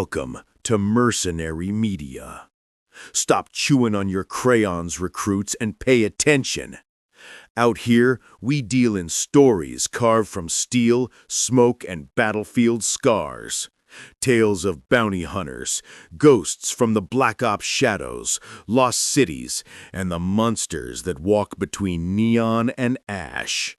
Welcome to Mercenary Media. Stop chewing on your crayons, recruits, and pay attention. Out here, we deal in stories carved from steel, smoke, and battlefield scars. Tales of bounty hunters, ghosts from the Black Ops shadows, lost cities, and the monsters that walk between neon and ash.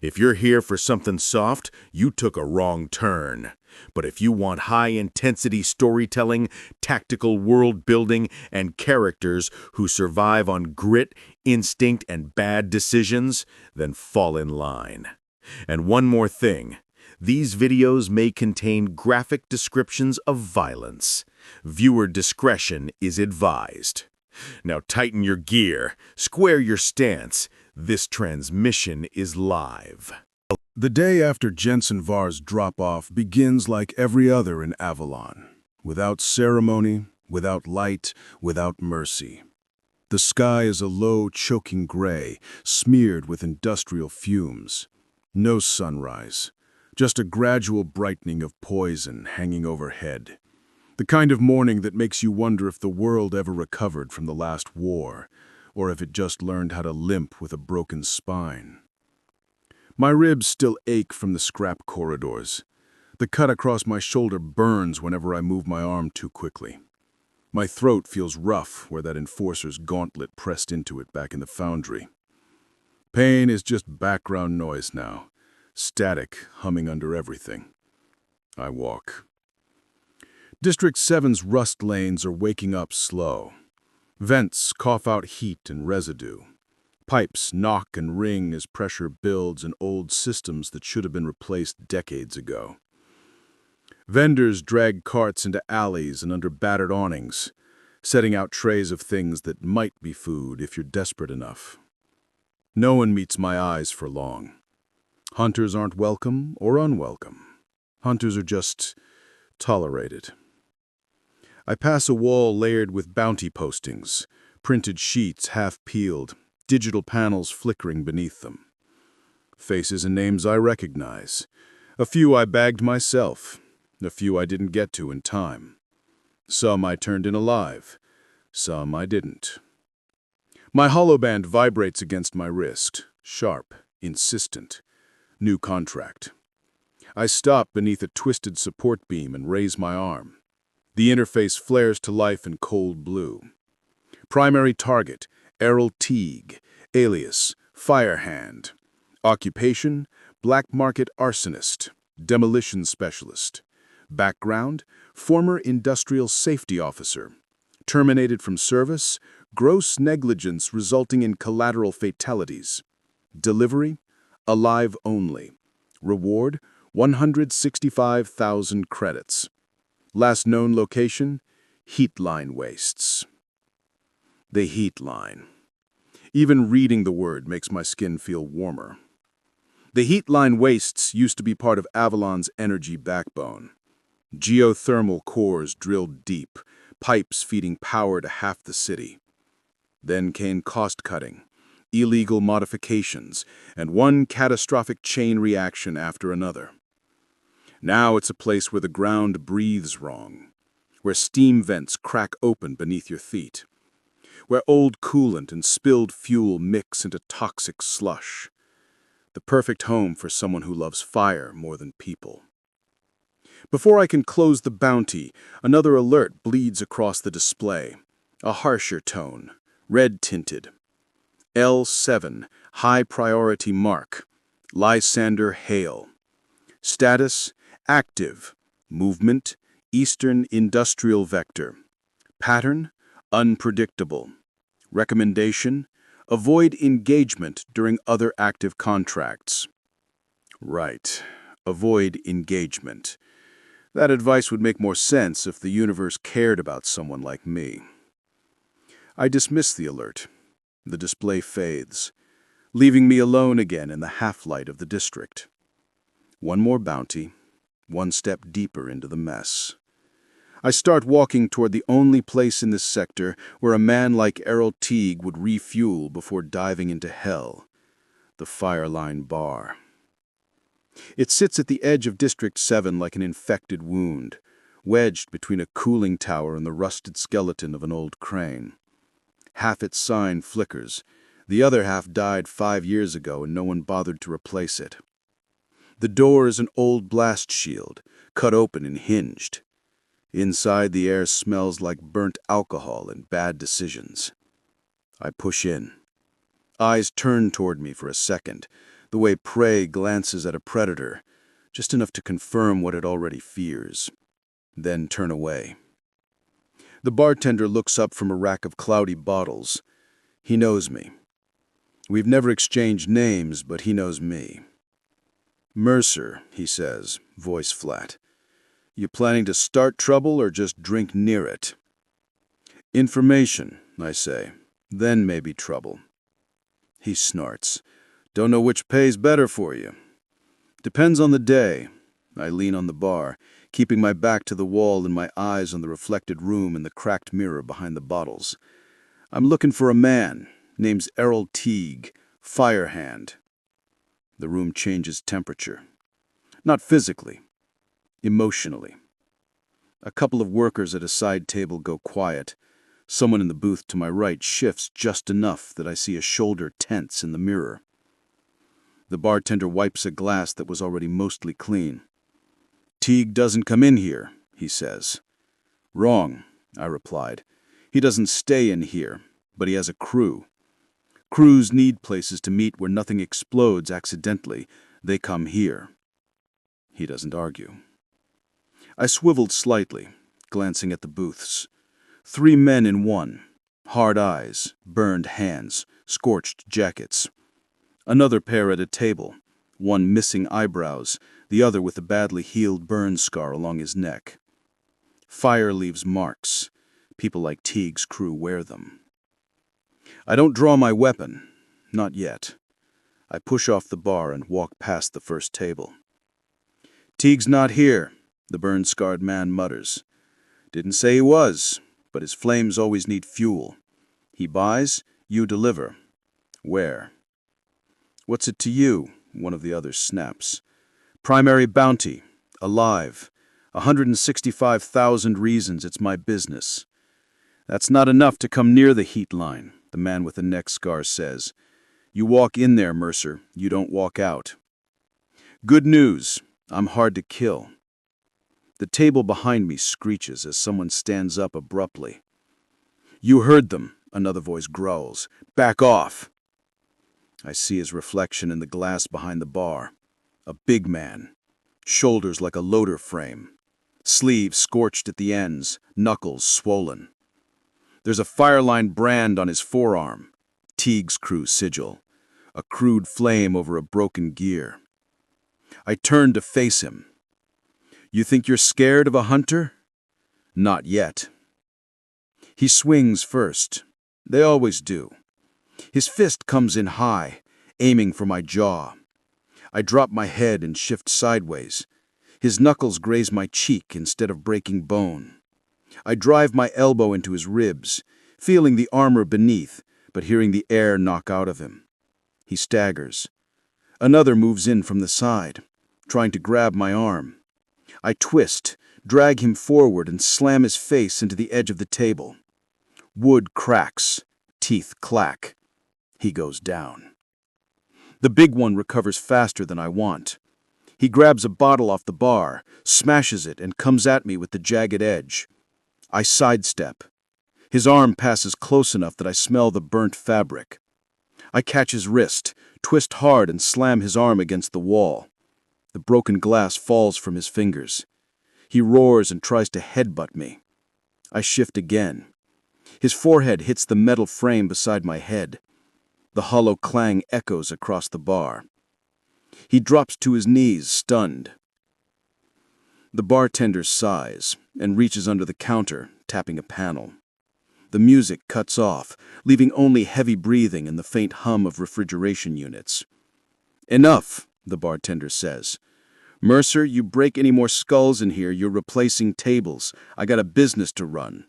If you're here for something soft, you took a wrong turn. But if you want high-intensity storytelling, tactical world-building, and characters who survive on grit, instinct, and bad decisions, then fall in line. And one more thing. These videos may contain graphic descriptions of violence. Viewer discretion is advised. Now tighten your gear, square your stance. This transmission is live. The day after Jensen Var's drop-off begins like every other in Avalon. Without ceremony, without light, without mercy. The sky is a low, choking gray, smeared with industrial fumes. No sunrise. Just a gradual brightening of poison hanging overhead. The kind of morning that makes you wonder if the world ever recovered from the last war, or if it just learned how to limp with a broken spine. My ribs still ache from the scrap corridors. The cut across my shoulder burns whenever I move my arm too quickly. My throat feels rough where that enforcer's gauntlet pressed into it back in the foundry. Pain is just background noise now, static humming under everything. I walk. District 7's rust lanes are waking up slow. Vents cough out heat and residue. Pipes knock and ring as pressure builds in old systems that should have been replaced decades ago. Vendors drag carts into alleys and under battered awnings, setting out trays of things that might be food if you're desperate enough. No one meets my eyes for long. Hunters aren't welcome or unwelcome. Hunters are just tolerated. I pass a wall layered with bounty postings, printed sheets half-peeled, digital panels flickering beneath them. Faces and names I recognize. A few I bagged myself, a few I didn't get to in time. Some I turned in alive, some I didn't. My holoband vibrates against my wrist, sharp, insistent. New contract. I stop beneath a twisted support beam and raise my arm. The interface flares to life in cold blue. Primary target, Errol Teague, alias Firehand. Occupation, black market arsonist, demolition specialist. Background, former industrial safety officer. Terminated from service, gross negligence resulting in collateral fatalities. Delivery, alive only. Reward, 165,000 credits. Last known location, Heatline Wastes. The Heatline. Even reading the word makes my skin feel warmer. The Heatline Wastes used to be part of Avalon's energy backbone. Geothermal cores drilled deep, pipes feeding power to half the city. Then came cost-cutting, illegal modifications, and one catastrophic chain reaction after another. Now it's a place where the ground breathes wrong, where steam vents crack open beneath your feet, where old coolant and spilled fuel mix into toxic slush. The perfect home for someone who loves fire more than people. Before I can close the bounty, another alert bleeds across the display. A harsher tone, red-tinted. L7, high priority mark. Lysander Hale. Status, active. Movement, Eastern Industrial Vector. Pattern, unpredictable. Recommendation, avoid engagement during other active contracts. Right, avoid engagement. That advice would make more sense if the universe cared about someone like me. I dismiss the alert. The display fades, leaving me alone again in the half-light of the district. One more bounty, one step deeper into the mess. I start walking toward the only place in this sector where a man like Errol Teague would refuel before diving into hell, the Fireline Bar. It sits at the edge of District 7 like an infected wound, wedged between a cooling tower and the rusted skeleton of an old crane. Half its sign flickers. The other half died 5 years ago and no one bothered to replace it. The door is an old blast shield, cut open and hinged. Inside, the air smells like burnt alcohol and bad decisions. I push in. Eyes turn toward me for a second, the way prey glances at a predator, just enough to confirm what it already fears. Then turn away. The bartender looks up from a rack of cloudy bottles. He knows me. We've never exchanged names, but he knows me. "Mercer," he says, voice flat. "You planning to start trouble or just drink near it?" "Information," I say. "Then maybe trouble." He snorts. "Don't know which pays better for you." "Depends on the day." I lean on the bar, keeping my back to the wall and my eyes on the reflected room and the cracked mirror behind the bottles. "I'm looking for a man. Name's Errol Teague. Firehand." The room changes temperature. Not physically. Emotionally. A couple of workers at a side table go quiet. Someone in the booth to my right shifts just enough that I see a shoulder tense in the mirror. The bartender wipes a glass that was already mostly clean. "Teague doesn't come in here," he says. "Wrong," I replied. "He doesn't stay in here, but he has a crew. Crews need places to meet where nothing explodes accidentally. They come here." He doesn't argue. I swiveled slightly, glancing at the booths. 3 men in one. Hard eyes, burned hands, scorched jackets. Another pair at a table, one missing eyebrows, the other with a badly healed burn scar along his neck. Fire leaves marks. People like Teague's crew wear them. I don't draw my weapon. Not yet. I push off the bar and walk past the first table. "Teague's not here," the burn-scarred man mutters. "Didn't say he was, but his flames always need fuel. He buys, you deliver. Where?" "What's it to you?" one of the others snaps. "Primary bounty. Alive. 165,000 reasons it's my business." "That's not enough to come near the heat line," the man with the neck scar says. "You walk in there, Mercer. You don't walk out." "Good news. I'm hard to kill." The table behind me screeches as someone stands up abruptly. "You heard them," another voice growls. "Back off." I see his reflection in the glass behind the bar. A big man. Shoulders like a loader frame. Sleeves scorched at the ends, knuckles swollen. There's a Fireline brand on his forearm. Teague's crew sigil. A crude flame over a broken gear. I turn to face him. "You think you're scared of a hunter?" "Not yet." He swings first. They always do. His fist comes in high, aiming for my jaw. I drop my head and shift sideways. His knuckles graze my cheek instead of breaking bone. I drive my elbow into his ribs, feeling the armor beneath, but hearing the air knock out of him. He staggers. Another moves in from the side, trying to grab my arm. I twist, drag him forward, and slam his face into the edge of the table. Wood cracks, teeth clack. He goes down. The big one recovers faster than I want. He grabs a bottle off the bar, smashes it, and comes at me with the jagged edge. I sidestep. His arm passes close enough that I smell the burnt fabric. I catch his wrist, twist hard, and slam his arm against the wall. The broken glass falls from his fingers. He roars and tries to headbutt me. I shift again. His forehead hits the metal frame beside my head. The hollow clang echoes across the bar. He drops to his knees, stunned. The bartender sighs and reaches under the counter, tapping a panel. The music cuts off, leaving only heavy breathing and the faint hum of refrigeration units. "Enough," the bartender says. "Mercer, you break any more skulls in here, you're replacing tables. I got a business to run."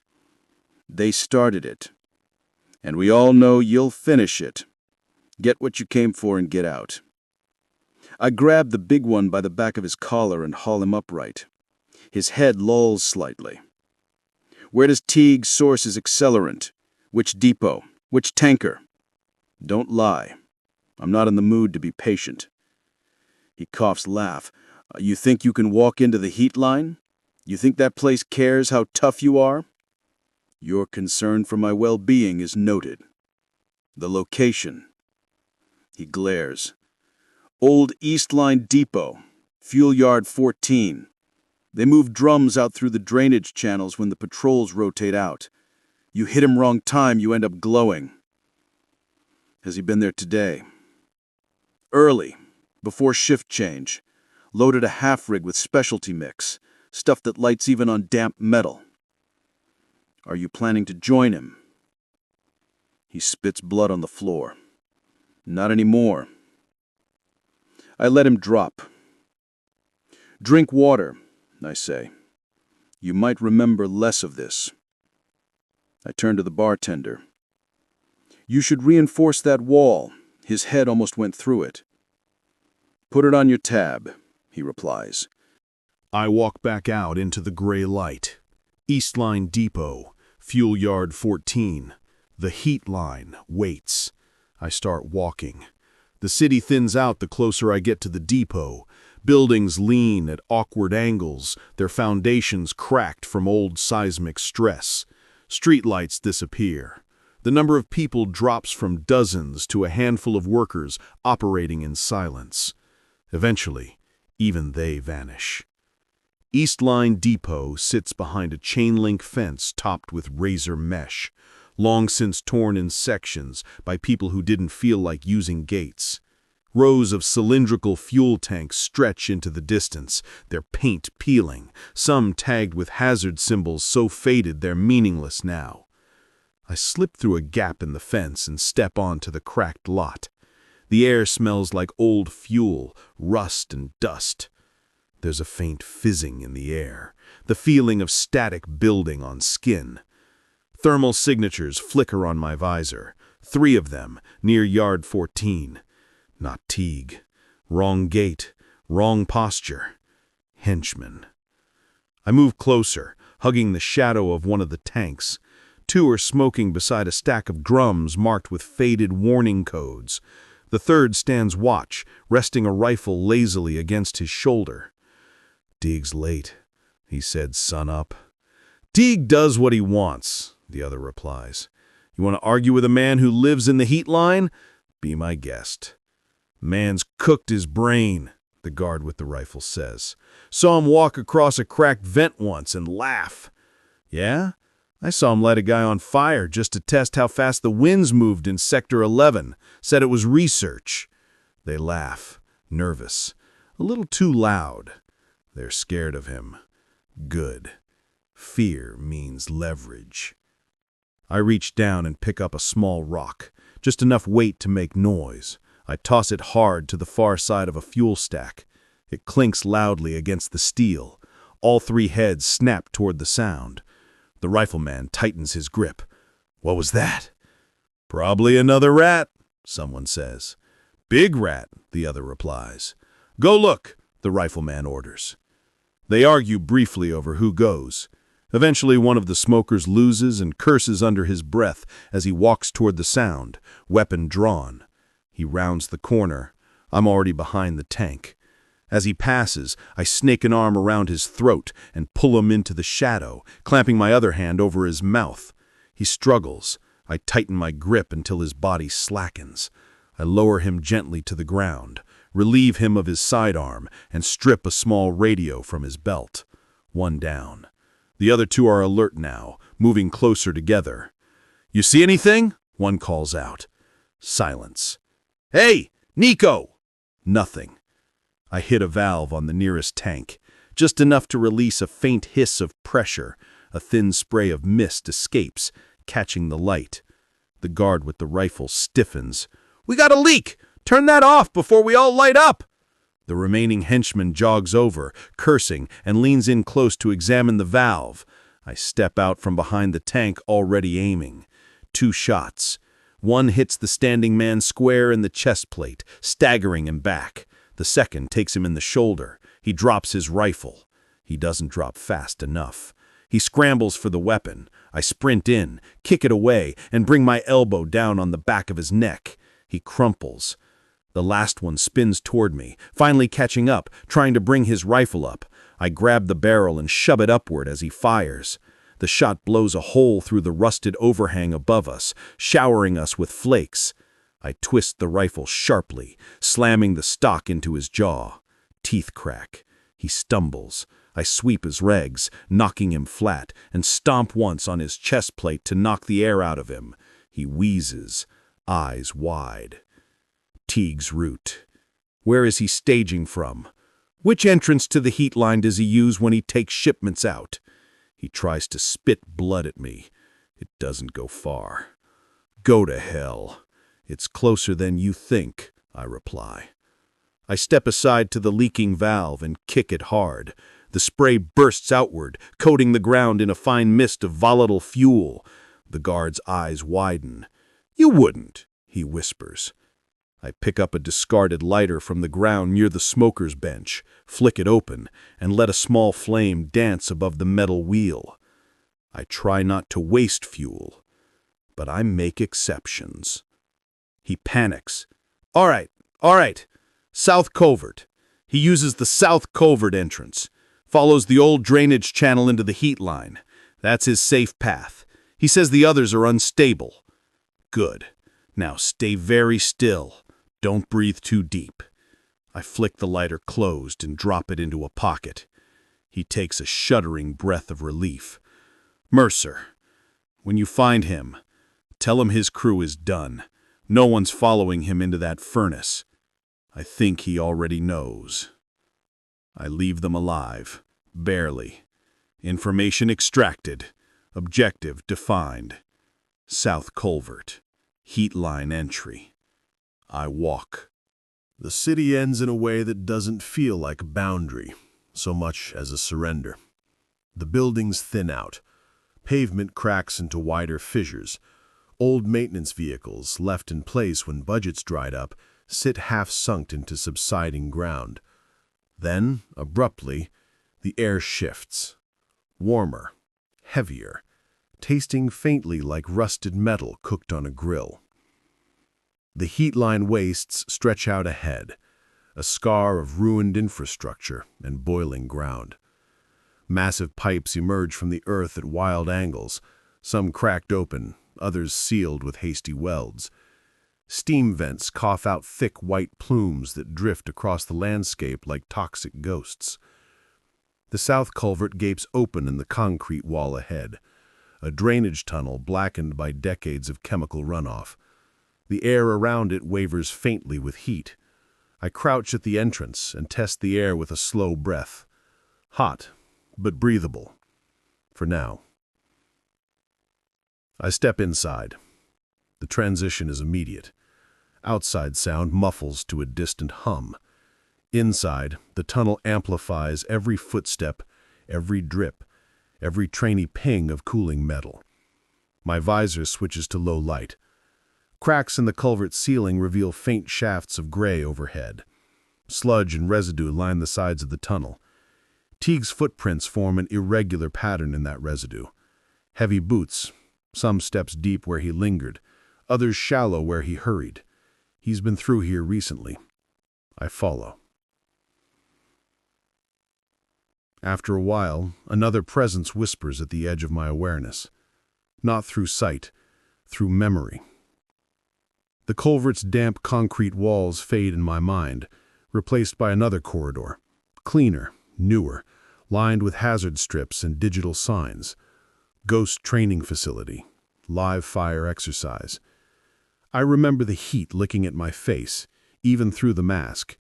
"They started it. And we all know you'll finish it. Get what you came for and get out." I grab the big one by the back of his collar and haul him upright. His head lolls slightly. Where does Teague source his accelerant? Which depot? Which tanker? Don't lie. I'm not in the mood to be patient. He coughs laugh. You think you can walk into the Heatline? You think that place cares how tough you are? Your concern for my well-being is noted. The location. He glares. Old East Line Depot, Fuel Yard 14. They move drums out through the drainage channels when the patrols rotate out. You hit him wrong time, you end up glowing. Has he been there today? Early, before shift change. Loaded a half-rig with specialty mix, stuff that lights even on damp metal. Are you planning to join him? He spits blood on the floor. Not anymore. I let him drop. Drink water, I say. You might remember less of this. I turn to the bartender. You should reinforce that wall. His head almost went through it. Put it on your tab, he replies. I walk back out into the gray light. East Line Depot, Fuel Yard 14. The Heatline Wastes. I start walking. The city thins out the closer I get to the depot. Buildings lean at awkward angles, their foundations cracked from old seismic stress. Streetlights disappear. The number of people drops from dozens to a handful of workers operating in silence. Eventually, even they vanish. East Line Depot sits behind a chain-link fence topped with razor mesh, long since torn in sections by people who didn't feel like using gates. Rows of cylindrical fuel tanks stretch into the distance, their paint peeling, some tagged with hazard symbols so faded they're meaningless now. I slip through a gap in the fence and step onto the cracked lot. The air smells like old fuel, rust and dust. There's a faint fizzing in the air, the feeling of static building on skin. Thermal signatures flicker on my visor, 3 of them near Yard 14. Not Teague. Wrong gate, wrong posture. Henchman. I move closer, hugging the shadow of one of the tanks. 2 are smoking beside a stack of drums marked with faded warning codes. The third stands watch, resting a rifle lazily against his shoulder. Teague's late, he said, sun up. Teague does what he wants, the other replies. You want to argue with a man who lives in the Heatline? Be my guest. Man's cooked his brain, the guard with the rifle says. Saw him walk across a cracked vent once and laugh. Yeah? I saw him light a guy on fire just to test how fast the winds moved in Sector 11. Said it was research. They laugh, nervous, a little too loud. They're scared of him. Good. Fear means leverage. I reach down and pick up a small rock, just enough weight to make noise. I toss it hard to the far side of a fuel stack. It clinks loudly against the steel. All 3 heads snap toward the sound. The rifleman tightens his grip. What was that? Probably another rat, someone says. Big rat, the other replies. Go look, the rifleman orders. They argue briefly over who goes. Eventually, one of the smokers loses and curses under his breath as he walks toward the sound, weapon drawn. He rounds the corner. I'm already behind the tank. As he passes, I snake an arm around his throat and pull him into the shadow, clamping my other hand over his mouth. He struggles. I tighten my grip until his body slackens. I lower him gently to the ground, relieve him of his sidearm, and strip a small radio from his belt. 1 down. The other 2 are alert now, moving closer together. You see anything? One calls out. Silence. Hey, Nico! Nothing. I hit a valve on the nearest tank, just enough to release a faint hiss of pressure. A thin spray of mist escapes, catching the light. The guard with the rifle stiffens. We got a leak! Turn that off before we all light up! The remaining henchman jogs over, cursing, and leans in close to examine the valve. I step out from behind the tank, already aiming. 2 shots. One hits the standing man square in the chest plate, staggering him back. The second takes him in the shoulder. He drops his rifle. He doesn't drop fast enough. He scrambles for the weapon. I sprint in, kick it away, and bring my elbow down on the back of his neck. He crumples. The last one spins toward me, finally catching up, trying to bring his rifle up. I grab the barrel and shove it upward as he fires. The shot blows a hole through the rusted overhang above us, showering us with flakes. I twist the rifle sharply, slamming the stock into his jaw. Teeth crack. He stumbles. I sweep his legs, knocking him flat, and stomp once on his chest plate to knock the air out of him. He wheezes, eyes wide. Teague's route. Where is he staging from? Which entrance to the heat line does he use when he takes shipments out? He tries to spit blood at me. It doesn't go far. Go to hell. It's closer than you think, I reply. I step aside to the leaking valve and kick it hard. The spray bursts outward, coating the ground in a fine mist of volatile fuel. The guard's eyes widen. You wouldn't, he whispers. I pick up a discarded lighter from the ground near the smoker's bench, flick it open, and let a small flame dance above the metal wheel. I try not to waste fuel, but I make exceptions. He panics. All right. South Covert. He uses the South Covert entrance. Follows the old drainage channel into the heat line. That's his safe path. He says the others are unstable. Good. Now stay very still. Don't breathe too deep. I flick the lighter closed and drop it into a pocket. He takes a shuddering breath of relief. Mercer, when you find him, tell him his crew is done. No one's following him into that furnace. I think he already knows. I leave them alive, barely. Information extracted. Objective defined. South Culvert. Heat line entry. I walk. The city ends in a way that doesn't feel like a boundary, so much as a surrender. The buildings thin out. Pavement cracks into wider fissures. Old maintenance vehicles, left in place when budgets dried up, sit half-sunk into subsiding ground. Then, abruptly, the air shifts. Warmer, heavier, tasting faintly like rusted metal cooked on a grill. The Heatline Wastes stretch out ahead, a scar of ruined infrastructure and boiling ground. Massive pipes emerge from the earth at wild angles, some cracked open, others sealed with hasty welds. Steam vents cough out thick white plumes that drift across the landscape like toxic ghosts. The south culvert gapes open in the concrete wall ahead, a drainage tunnel blackened by decades of chemical runoff. The air around it wavers faintly with heat. I crouch at the entrance and test the air with a slow breath. Hot, but breathable. For now. I step inside. The transition is immediate. Outside sound muffles to a distant hum. Inside, the tunnel amplifies every footstep, every drip, every trainy ping of cooling metal. My visor switches to low light. Cracks in the culvert ceiling reveal faint shafts of gray overhead. Sludge and residue line the sides of the tunnel. Teague's footprints form an irregular pattern in that residue. Heavy boots, some steps deep where he lingered, others shallow where he hurried. He's been through here recently. I follow. After a while, another presence whispers at the edge of my awareness. Not through sight, through memory. The culvert's damp concrete walls fade in my mind, replaced by another corridor, cleaner, newer, lined with hazard strips and digital signs. Ghost training facility, live fire exercise. I remember the heat licking at my face, even through the mask.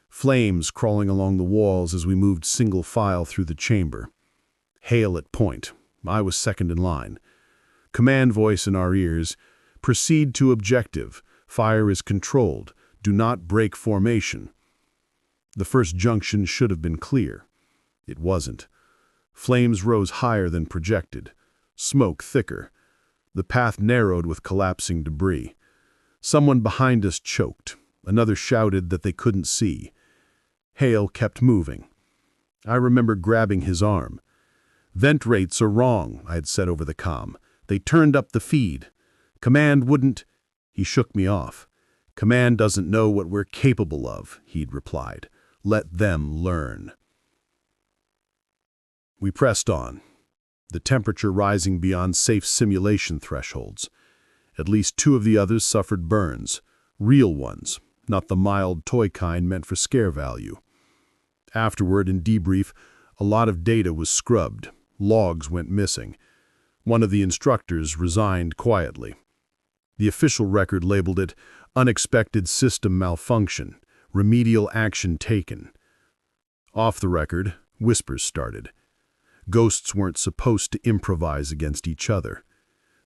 Flames crawling along the walls as we moved single file through the chamber. Hale at point. I was second in line. Command voice in our ears. Proceed to objective. Fire is controlled. Do not break formation. The first junction should have been clear. It wasn't. Flames rose higher than projected. Smoke thicker. The path narrowed with collapsing debris. Someone behind us choked. Another shouted that they couldn't see. Hale kept moving. I remember grabbing his arm. "Vent rates are wrong," I had said over the comm. "They turned up the feed. Command wouldn't—" He shook me off. "Command doesn't know what we're capable of," he'd replied. "Let them learn." We pressed on, the temperature rising beyond safe simulation thresholds. At least 2 of the others suffered burns, real ones, not the mild toy kind meant for scare value. Afterward, in debrief, a lot of data was scrubbed. Logs went missing. One of the instructors resigned quietly. The official record labeled it unexpected system malfunction, remedial action taken. Off the record, whispers started. Ghosts weren't supposed to improvise against each other.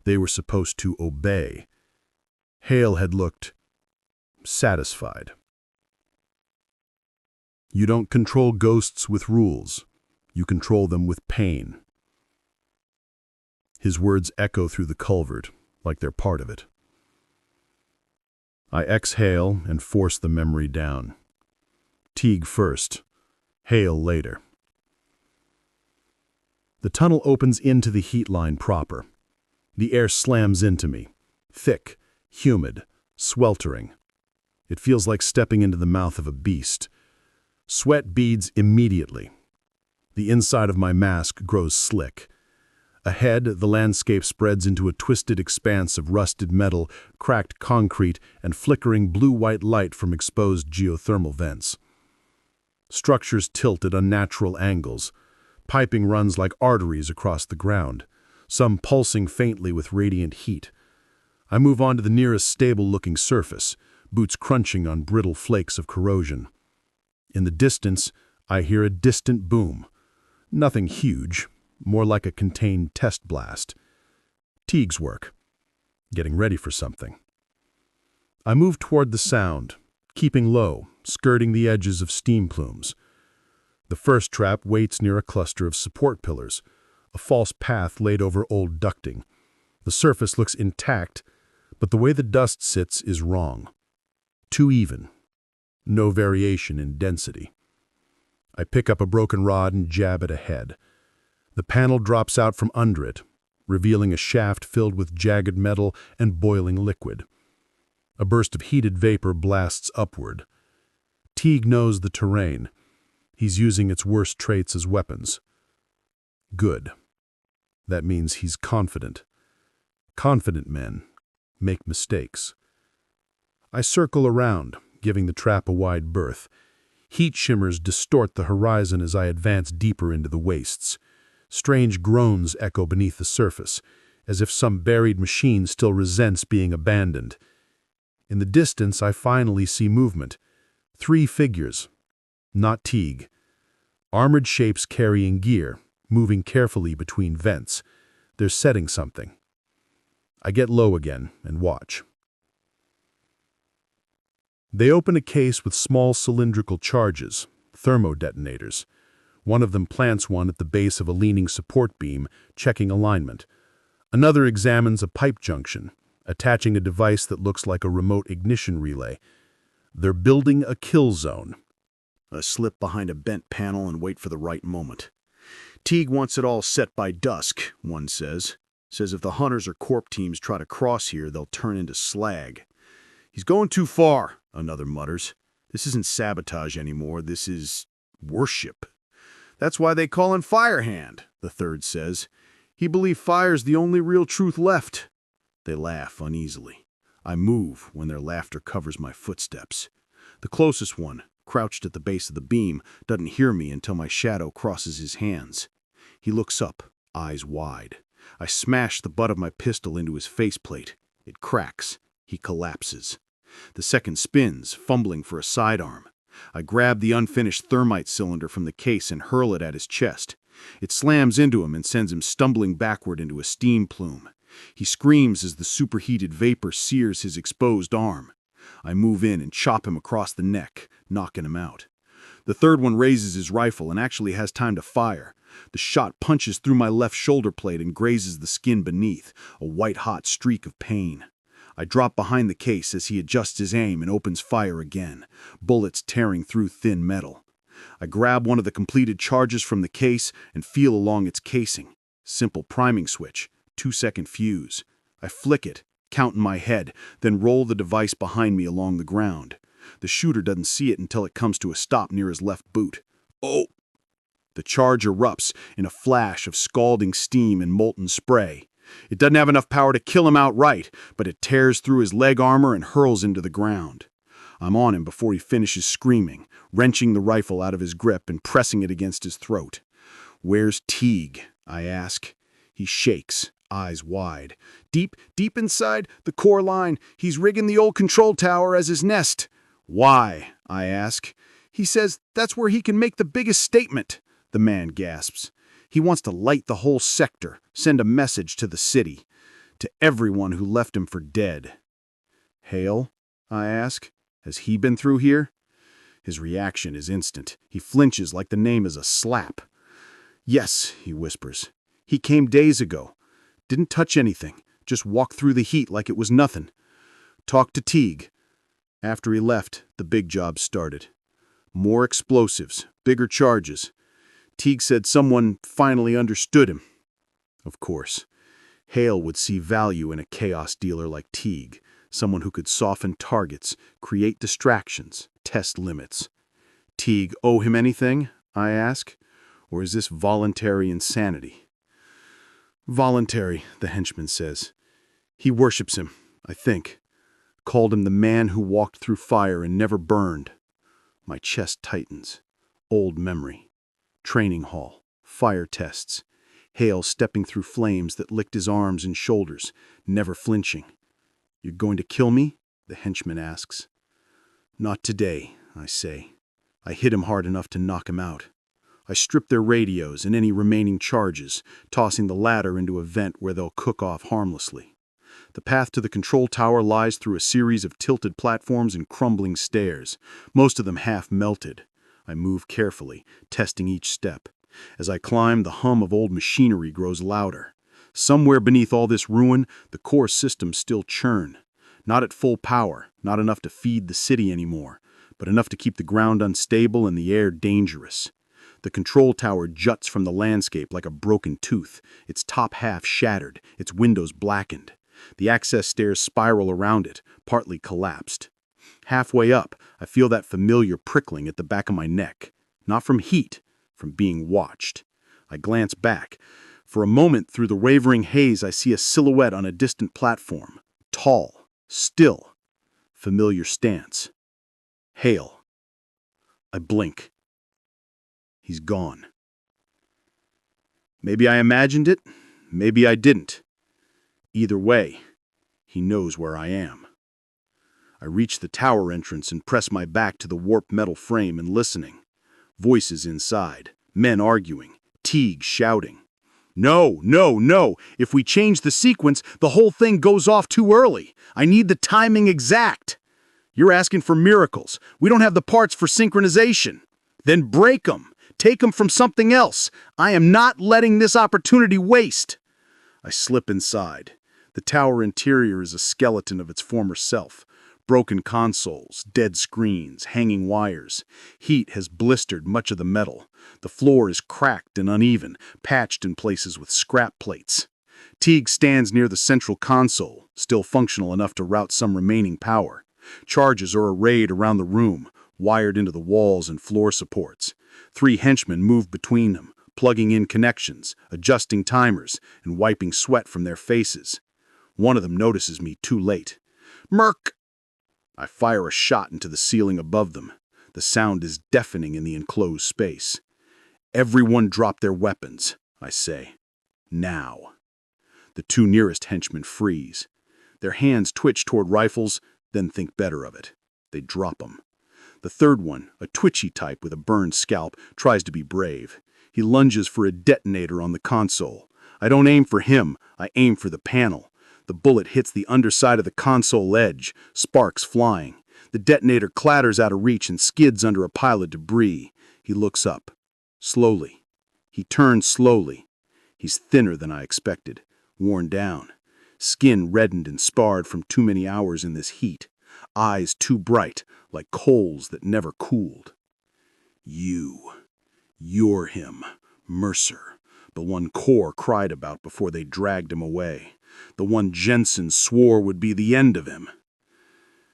They were supposed to obey. Hale had looked satisfied. You don't control ghosts with rules. You control them with pain. His words echo through the culvert, like they're part of it. I exhale and force the memory down. Teague first, Hale later. The tunnel opens into the heat line proper. The air slams into me, thick, humid, sweltering. It feels like stepping into the mouth of a beast. Sweat beads immediately. The inside of my mask grows slick. Ahead, the landscape spreads into a twisted expanse of rusted metal, cracked concrete, and flickering blue-white light from exposed geothermal vents. Structures tilt at unnatural angles. Piping runs like arteries across the ground, some pulsing faintly with radiant heat. I move on to the nearest stable-looking surface, boots crunching on brittle flakes of corrosion. In the distance, I hear a distant boom. Nothing huge, more like a contained test blast. Teague's work, getting ready for something. I move toward the sound, keeping low, skirting the edges of steam plumes. The first trap waits near a cluster of support pillars, a false path laid over old ducting. The surface looks intact, but the way the dust sits is wrong. Too even. No variation in density. I pick up a broken rod and jab it ahead. The panel drops out from under it, revealing a shaft filled with jagged metal and boiling liquid. A burst of heated vapor blasts upward. Teague knows the terrain. He's using its worst traits as weapons. Good. That means he's confident. Confident men make mistakes. I circle around, giving the trap a wide berth. Heat shimmers distort the horizon as I advance deeper into the wastes. Strange groans echo beneath the surface, as if some buried machine still resents being abandoned. In the distance, I finally see movement. 3 figures. Not Teague. Armored shapes carrying gear, moving carefully between vents. They're setting something. I get low again and watch. They open a case with small cylindrical charges, thermodetonators. One of them plants one at the base of a leaning support beam, checking alignment. Another examines a pipe junction, attaching a device that looks like a remote ignition relay. They're building a kill zone. I slip behind a bent panel and wait for the right moment. Teague wants it all set by dusk, one says. Says if the hunters or corp teams try to cross here, they'll turn into slag. He's going too far, another mutters. This isn't sabotage anymore, this is worship. That's why they call him Firehand, the third says. He believes fire's the only real truth left. They laugh uneasily. I move when their laughter covers my footsteps. The closest one, crouched at the base of the beam, doesn't hear me until my shadow crosses his hands. He looks up, eyes wide. I smash the butt of my pistol into his faceplate. It cracks. He collapses. The second spins, fumbling for a sidearm. I grab the unfinished thermite cylinder from the case and hurl it at his chest. It slams into him and sends him stumbling backward into a steam plume. He screams as the superheated vapor sears his exposed arm. I move in and chop him across the neck, knocking him out. The third one raises his rifle and actually has time to fire. The shot punches through my left shoulder plate and grazes the skin beneath, a white-hot streak of pain. I drop behind the case as he adjusts his aim and opens fire again, bullets tearing through thin metal. I grab one of the completed charges from the case and feel along its casing. Simple priming switch, 2-second fuse. I flick it, count in my head, then roll the device behind me along the ground. The shooter doesn't see it until it comes to a stop near his left boot. Oh! The charge erupts in a flash of scalding steam and molten spray. It doesn't have enough power to kill him outright, but it tears through his leg armor and hurls into the ground. I'm on him before he finishes screaming, wrenching the rifle out of his grip and pressing it against his throat. "Where's Teague?" I ask. He shakes, eyes wide. Deep inside the core line, he's rigging the old control tower as his nest." "Why?" I ask. "He says that's where he can make the biggest statement," the man gasps. "He wants to light the whole sector, send a message to the city, to everyone who left him for dead." "Hale?" I ask. "Has he been through here?" His reaction is instant. He flinches like the name is a slap. "Yes," he whispers. "He came days ago. Didn't touch anything. Just walked through the heat like it was nothing. Talked to Teague." After he left, the big job started. More explosives, bigger charges. Teague said someone finally understood him. Of course, Hale would see value in a chaos dealer like Teague, someone who could soften targets, create distractions, test limits. "Teague owe him anything?" I ask. "Or is this voluntary insanity?" "Voluntary," the henchman says. "He worships him, I think. Called him the man who walked through fire and never burned." My chest tightens. Old memory. Training hall. Fire tests. Hale stepping through flames that licked his arms and shoulders, never flinching. "You're going to kill me?" the henchman asks. "Not today," I say. I hit him hard enough to knock him out. I strip their radios and any remaining charges, tossing the latter into a vent where they'll cook off harmlessly. The path to the control tower lies through a series of tilted platforms and crumbling stairs, most of them half melted. I move carefully, testing each step. As I climb, the hum of old machinery grows louder. Somewhere beneath all this ruin, the core systems still churn. Not at full power, not enough to feed the city anymore, but enough to keep the ground unstable and the air dangerous. The control tower juts from the landscape like a broken tooth, its top half shattered, its windows blackened. The access stairs spiral around it, partly collapsed. Halfway up, I feel that familiar prickling at the back of my neck. Not from heat, from being watched. I glance back. For a moment, through the wavering haze, I see a silhouette on a distant platform. Tall, still, familiar stance. Hale. I blink. He's gone. Maybe I imagined it, maybe I didn't. Either way, he knows where I am. I reach the tower entrance and press my back to the warped metal frame and listening. Voices inside, men arguing, Teague shouting. "No, no, no! If we change the sequence, the whole thing goes off too early. I need the timing exact." "You're asking for miracles. We don't have the parts for synchronization." "Then break them. Take them from something else. I am not letting this opportunity waste." I slip inside. The tower interior is a skeleton of its former self. Broken consoles, dead screens, hanging wires. Heat has blistered much of the metal. The floor is cracked and uneven, patched in places with scrap plates. Teague stands near the central console, still functional enough to route some remaining power. Charges are arrayed around the room, wired into the walls and floor supports. 3 henchmen move between them, plugging in connections, adjusting timers, and wiping sweat from their faces. One of them notices me too late. "Merc!" I fire a shot into the ceiling above them. The sound is deafening in the enclosed space. "Everyone drop their weapons," I say. "Now." The 2 nearest henchmen freeze. Their hands twitch toward rifles, then think better of it. They drop them. The 3rd one, a twitchy type with a burned scalp, tries to be brave. He lunges for a detonator on the console. I don't aim for him, I aim for the panel. The bullet hits the underside of the console edge, sparks flying. The detonator clatters out of reach and skids under a pile of debris. He looks up. Slowly. He turns slowly. He's thinner than I expected, worn down. Skin reddened and scarred from too many hours in this heat. Eyes too bright, like coals that never cooled. You're him, Mercer, the one Kor cried about before they dragged him away, the one Jensen swore would be the end of him.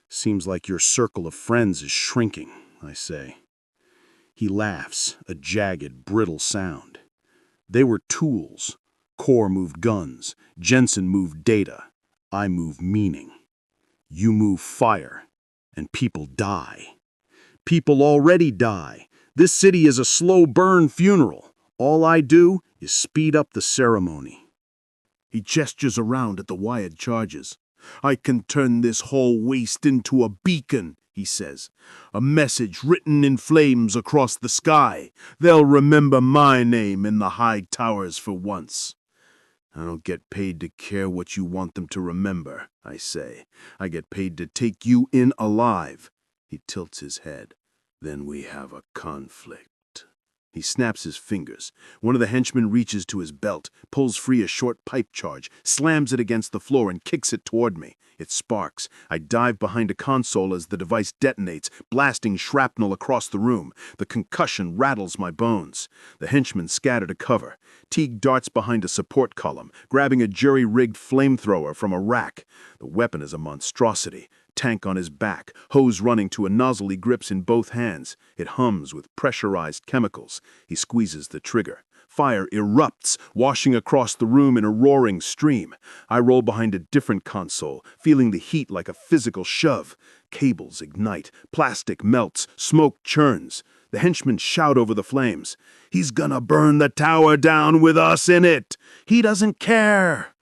Seems like your circle of friends is shrinking, I say. He laughs, a jagged, brittle sound. They were tools. Kor moved guns, Jensen moved data, I move meaning. You move fire, and people die. People already die. This city is a slow burn funeral. All I do is speed up the ceremony. He gestures around at the wired charges. I can turn this whole waste into a beacon, he says. A message written in flames across the sky. They'll remember my name in the high towers for once. I don't get paid to care what you want them to remember, I say. I get paid to take you in alive. He tilts his head. Then we have a conflict. He snaps his fingers. One of the henchmen reaches to his belt, pulls free a short pipe charge, slams it against the floor and kicks it toward me. It sparks. I dive behind a console as the device detonates, blasting shrapnel across the room. The concussion rattles my bones. The henchmen scatter to cover. Teague darts behind a support column, grabbing a jury-rigged flamethrower from a rack. The weapon is a monstrosity. Tank on his back, hose running to a nozzle he grips in both hands. It hums with pressurized chemicals. He squeezes the trigger. Fire erupts, washing across the room in a roaring stream. I roll behind a different console, feeling the heat like a physical shove. Cables ignite, plastic melts, smoke churns. The henchmen shout over the flames. He's gonna burn the tower down with us in it. He doesn't care.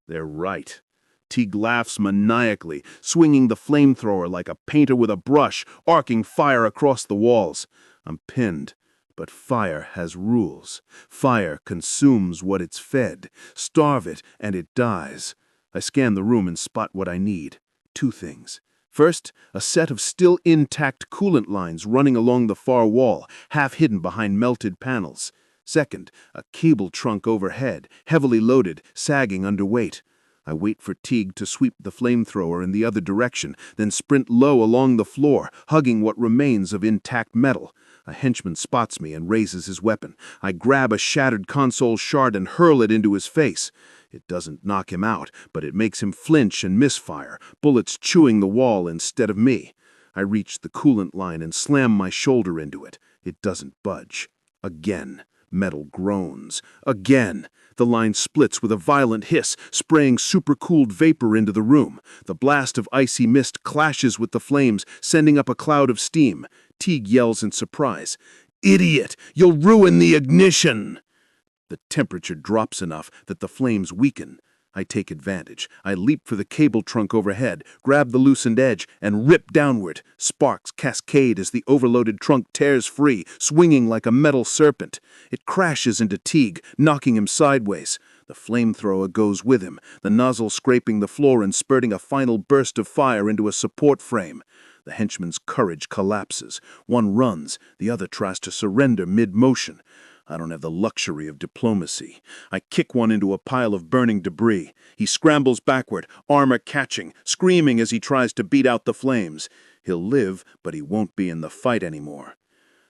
They're right. Teague laughs maniacally, swinging the flamethrower like a painter with a brush, arcing fire across the walls. I'm pinned, but fire has rules. Fire consumes what it's fed. Starve it, and it dies. I scan the room and spot what I need. Two things. First, a set of still intact coolant lines running along the far wall, half hidden behind melted panels. Second, a cable trunk overhead, heavily loaded, sagging under weight. I wait for Teague to sweep the flamethrower in the other direction, then sprint low along the floor, hugging what remains of intact metal. A henchman spots me and raises his weapon. I grab a shattered console shard and hurl it into his face. It doesn't knock him out, but it makes him flinch and misfire, bullets chewing the wall instead of me. I reach the coolant line and slam my shoulder into it. It doesn't budge. Again. Metal groans. Again. The line splits with a violent hiss, spraying supercooled vapor into the room. The blast of icy mist clashes with the flames, sending up a cloud of steam. Teague yells in surprise. "Idiot! You'll ruin the ignition!" The temperature drops enough that the flames weaken. I take advantage. I leap for the cable trunk overhead, grab the loosened edge, and rip downward. Sparks cascade as the overloaded trunk tears free, swinging like a metal serpent. It crashes into Teague, knocking him sideways. The flamethrower goes with him, the nozzle scraping the floor and spurting a final burst of fire into a support frame. The henchman's courage collapses. One runs, the other tries to surrender mid-motion. I don't have the luxury of diplomacy. I kick one into a pile of burning debris. He scrambles backward, armor catching, screaming as he tries to beat out the flames. He'll live, but he won't be in the fight anymore.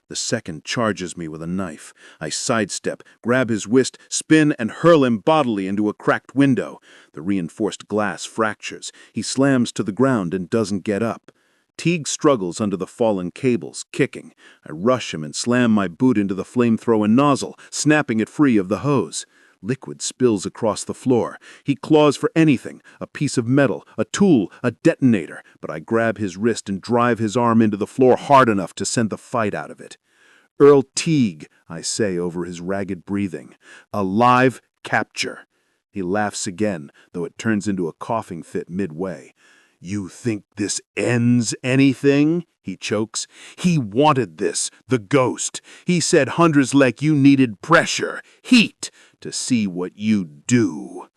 The second charges me with a knife. I sidestep, grab his wrist, spin, and hurl him bodily into a cracked window. The reinforced glass fractures. He slams to the ground and doesn't get up. Teague struggles under the fallen cables, kicking. I rush him and slam my boot into the flamethrower nozzle, snapping it free of the hose. Liquid spills across the floor. He claws for anything, a piece of metal, a tool, a detonator, but I grab his wrist and drive his arm into the floor hard enough to send the fight out of it. "Earl Teague," I say over his ragged breathing. "A live capture." He laughs again, though it turns into a coughing fit midway. "You think this ends anything?" he chokes. "He wanted this, the ghost. He said hunters like you needed pressure, heat, to see what you'd do."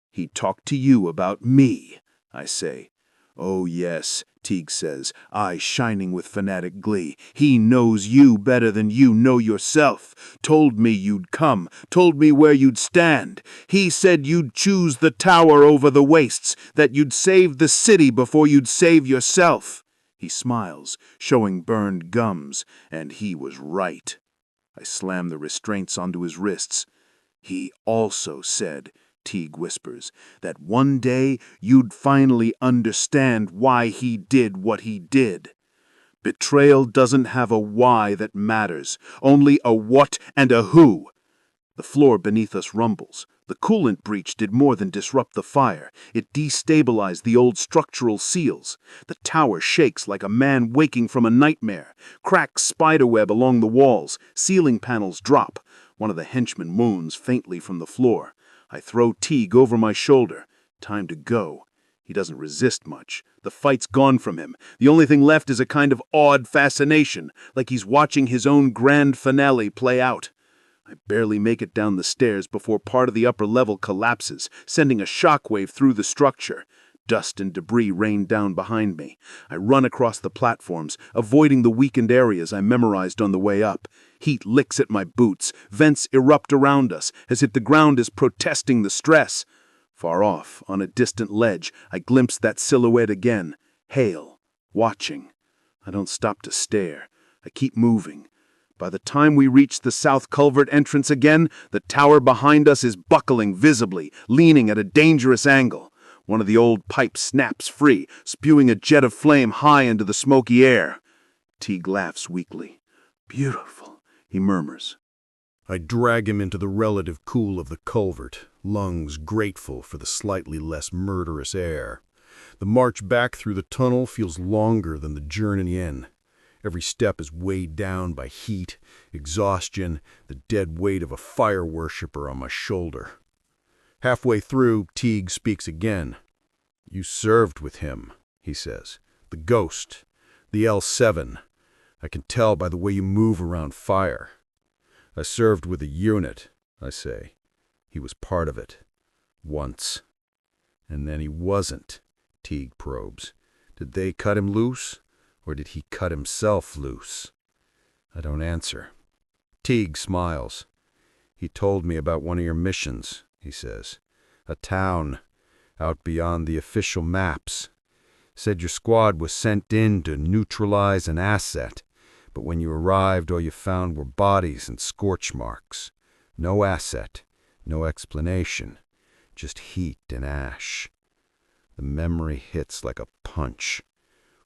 "He talked to you about me," I say. "Oh yes," Teague says, eye shining with fanatic glee. "He knows you better than you know yourself. Told me you'd come, told me where you'd stand. He said you'd choose the tower over the wastes, that you'd save the city before you'd save yourself." He smiles, showing burned gums, and he was right. I slam the restraints onto his wrists. He also said, Teague whispers, that one day you'd finally understand why he did what he did. Betrayal doesn't have a why that matters, only a what and a who. The floor beneath us rumbles. The coolant breach did more than disrupt the fire. It destabilized the old structural seals. The tower shakes like a man waking from a nightmare. Cracks spiderweb along the walls. Ceiling panels drop. One of the henchmen moans faintly from the floor. I throw Teague over my shoulder. Time to go. He doesn't resist much. The fight's gone from him. The only thing left is a kind of awed fascination, like he's watching his own grand finale play out. I barely make it down the stairs before part of the upper level collapses, sending a shockwave through the structure. Dust and debris rain down behind me. I run across the platforms, avoiding the weakened areas I memorized on the way up. Heat licks at my boots. Vents erupt around us, as if the ground is protesting the stress. Far off, on a distant ledge, I glimpse that silhouette again. Hale, watching. I don't stop to stare. I keep moving. By the time we reach the south culvert entrance again, the tower behind us is buckling visibly, leaning at a dangerous angle. One of the old pipes snaps free, spewing a jet of flame high into the smoky air. Teague laughs weakly. Beautiful, he murmurs. I drag him into the relative cool of the culvert, lungs grateful for the slightly less murderous air. The march back through the tunnel feels longer than the journey in. Every step is weighed down by heat, exhaustion, the dead weight of a fire worshipper on my shoulder. Halfway through, Teague speaks again. You served with him, he says. The ghost, the L7. I can tell by the way you move around fire. I served with a unit, I say. He was part of it. Once. And then he wasn't, Teague probes. Did they cut him loose? Or did he cut himself loose? I don't answer. Teague smiles. He told me about one of your missions, he says. A town, out beyond the official maps. Said your squad was sent in to neutralize an asset, but when you arrived all you found were bodies and scorch marks. No asset, no explanation, just heat and ash. The memory hits like a punch.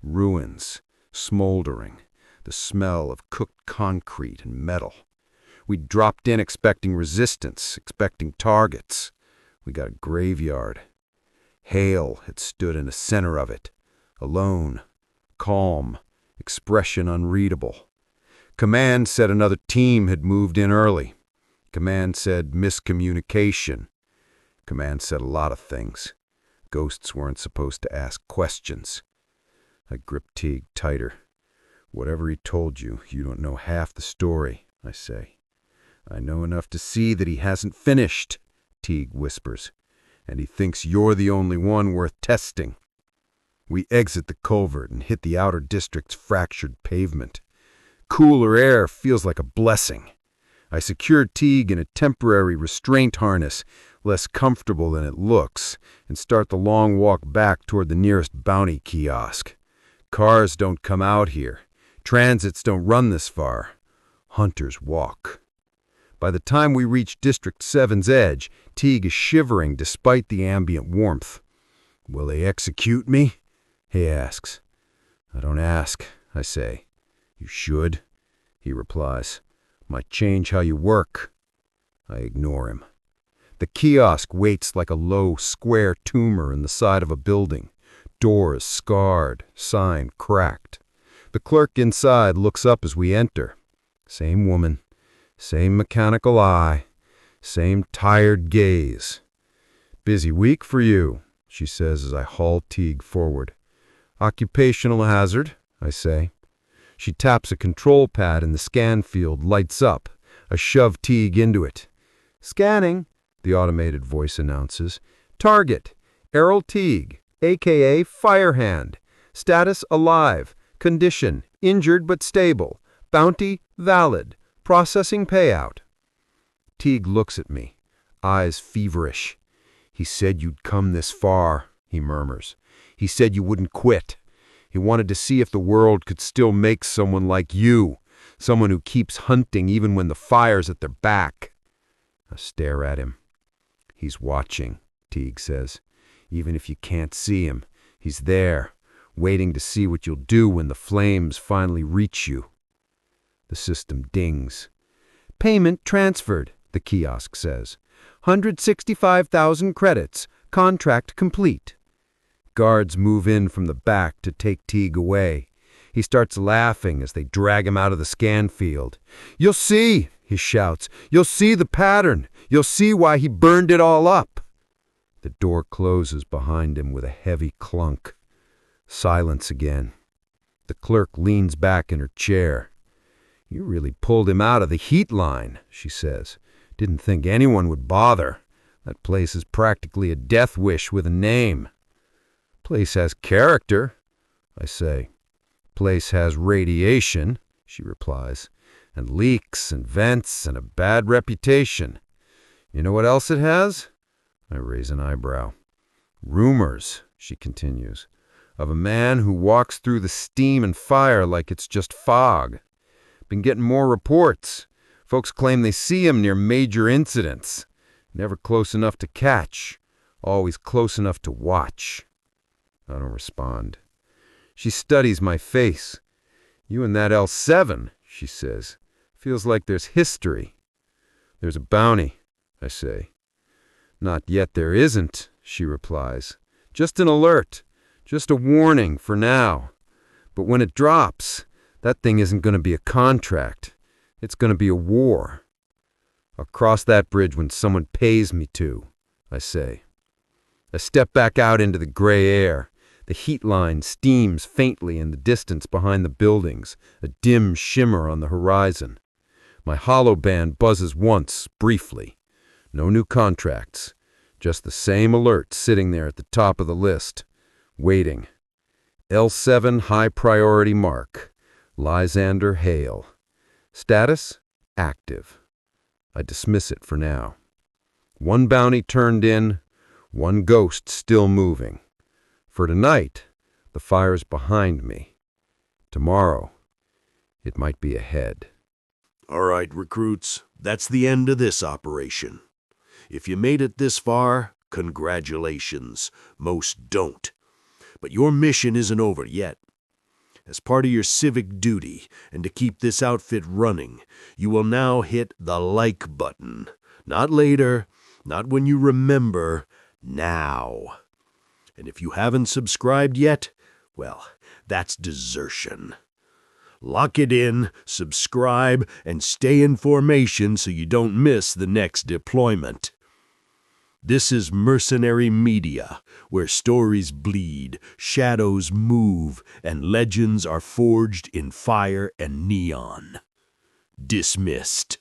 Ruins, smoldering, the smell of cooked concrete and metal. We dropped in expecting resistance, expecting targets. We got a graveyard. Hale had stood in the center of it, alone, calm, expression unreadable. Command said another team had moved in early. Command said miscommunication. Command said a lot of things. Ghosts weren't supposed to ask questions. I gripped Teague tighter. Whatever he told you, you don't know half the story, I say. I know enough to see that he hasn't finished, Teague whispers, and he thinks you're the only one worth testing. We exit the culvert and hit the outer district's fractured pavement. Cooler air feels like a blessing. I secured Teague in a temporary restraint harness, less comfortable than it looks, and start the long walk back toward the nearest bounty kiosk. Cars don't come out here. Transits don't run this far. Hunters walk. By the time we reach District 7's edge, Teague is shivering despite the ambient warmth. Will they execute me? He asks. I don't ask, I say. You should, he replies. Might change how you work. I ignore him. The kiosk waits like a low, square tumor in the side of a building. Doors scarred, sign cracked. The clerk inside looks up as we enter. Same woman, same mechanical eye, same tired gaze. Busy week for you, she says as I haul Teague forward. Occupational hazard, I say. She taps a control pad and the scan field lights up. I shove Teague into it. Scanning, the automated voice announces. Target, Errol Teague, a.k.a. Firehand. Status alive. Condition, injured but stable. Bounty, valid. Processing payout. Teague looks at me, eyes feverish. He said you'd come this far, he murmurs. He said you wouldn't quit. He wanted to see if the world could still make someone like you, someone who keeps hunting even when the fire's at their back. I stare at him. He's watching, Teague says. Even if you can't see him, he's there, waiting to see what you'll do when the flames finally reach you. The system dings. Payment transferred, the kiosk says. 165,000 credits. Contract complete. Guards move in from the back to take Teague away. He starts laughing as they drag him out of the scan field. You'll see, he shouts. You'll see the pattern. You'll see why he burned it all up. The door closes behind him with a heavy clunk. Silence again. The clerk leans back in her chair. You really pulled him out of the Heatline, she says. Didn't think anyone would bother. That place is practically a death wish with a name. Place has character, I say. Place has radiation, she replies, and leaks and vents and a bad reputation. You know what else it has? I raise an eyebrow. Rumors, she continues, of a man who walks through the steam and fire like it's just fog. Been getting more reports. Folks claim they see him near major incidents. Never close enough to catch. Always close enough to watch. I don't respond. She studies my face. You and that L7, she says. Feels like there's history. There's a bounty, I say. Not yet there isn't, she replies. Just an alert. Just a warning for now. But when it drops, that thing isn't going to be a contract. It's going to be a war. I'll cross that bridge when someone pays me to, I say. I step back out into the gray air. The heat line steams faintly in the distance behind the buildings, a dim shimmer on the horizon. My hollow band buzzes once, briefly. No new contracts. Just the same alert sitting there at the top of the list. Waiting. L7 high priority mark. Lysander Hale. Status? Active. I dismiss it for now. One bounty turned in, one ghost still moving. For tonight, the fire's behind me. Tomorrow, it might be ahead. All right, recruits, that's the end of this operation. If you made it this far, congratulations. Most don't. But your mission isn't over yet. As part of your civic duty, and to keep this outfit running, you will now hit the like button. Not later, not when you remember, now. And if you haven't subscribed yet, well, that's desertion. Lock it in, subscribe, and stay in formation so you don't miss the next deployment. This is Mercenary Media, where stories bleed, shadows move, and legends are forged in fire and neon. Dismissed.